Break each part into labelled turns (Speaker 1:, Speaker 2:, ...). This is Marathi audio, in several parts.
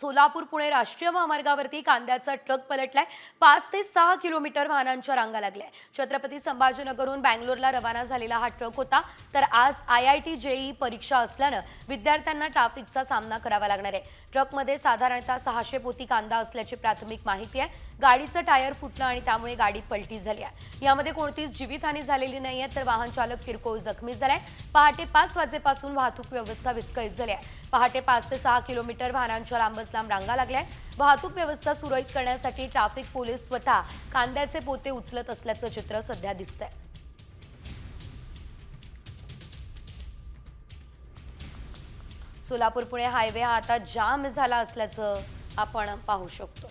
Speaker 1: सोलापूर पुणे राष्ट्रीय महामार्गावरती कांद्याचा ट्रक पलटलाय। 5 ते 6 किलोमीटर वाहनांच्या रांगा लागल्या। छत्रपती संभाजीनगरहून बंगलोरला रवाना झालेला हा ट्रक होता। तर आज IIT JEE परीक्षा असल्यानं विद्यार्थ्यांना ट्रॅफिकचा सामना करावा लागणार आहे। ट्रकमध्ये साधारणतः 600 पोती कांदा असल्याची प्राथमिक माहिती आहे। गाडीचं टायर फुटलं आणि त्यामुळे गाडी पलटी झाली आहे। यामध्ये कोणतीच जीवितहानी झालेली नाहीये, तर वाहन चालक किरकोळ जखमी झालाय। पहाटे 5 वाजेपासून वाहतूक व्यवस्था विस्कळीत झाली आहे। पहाटे 5 ते 6 किलोमीटर वाहनांच्या लांब रांगा लागल्या। वाहतूक व्यवस्था सुरळीत करण्यासाठी ट्रॅफिक पोलीस स्वतः कांद्याचे पोते उचलत असल्याचं चित्र सध्या दिसतंय। सोलापूर पुणे हायवे हा आता जाम झाला असल्याचं आपण पाहू शकतो।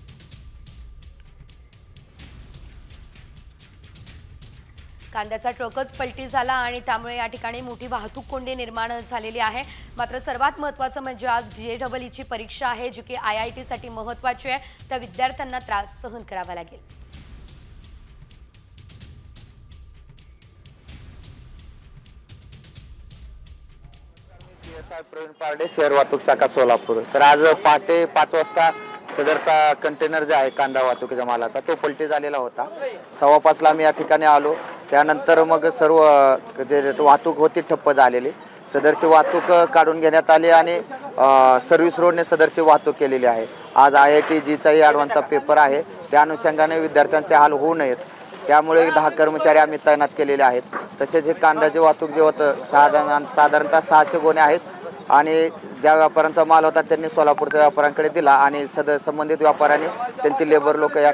Speaker 1: कांद्याचा ट्रकच पलटी झाला आणि त्यामुळे या ठिकाणी मोठी वाहतूक कोंडी निर्माण झालेली आहे। मात्र सर्वात महत्त्वाचं म्हणजे आज JEE ची परीक्षा आहे, जी की IIT साठी महत्त्वाची आहे। त्या विद्यार्थ्यांना त्रास सहन करावा लागेल।
Speaker 2: प्रवीण पारडे, शहर वाहतूक शाखा सोलापूर। तर आज पहाटे 5 वाजता सदरचा कंटेनर जे आहे कांदा वाहतुकीचा मालाचा तो पलटी झालेला होता। 5:15 ला मी या ठिकाणी आलो। त्यानंतर मग सर्व वाहतूक होती ठप्प झालेली। सदरची वाहतूक काढून घेण्यात आली आणि सर्व्हिस रोडने सदरची वाहतूक केलेली आहे। आज IIT JEEचाही ॲडव्हान्सचा पेपर आहे, त्या अनुषंगाने विद्यार्थ्यांचे हाल होऊ नयेत त्यामुळे 10 कर्मचारी आम्ही तैनात केलेले आहेत। तसेच हे कांद्याची वाहतूक जे होतं साधारणतः 600 गोणे आहेत आणि ज्या व्यापाऱ्यांचा माल होता त्यांनी सोलापूरच्या व्यापाऱ्यांकडे दिला आणि संबंधित व्यापाऱ्यांनी त्यांची लेबर लोक या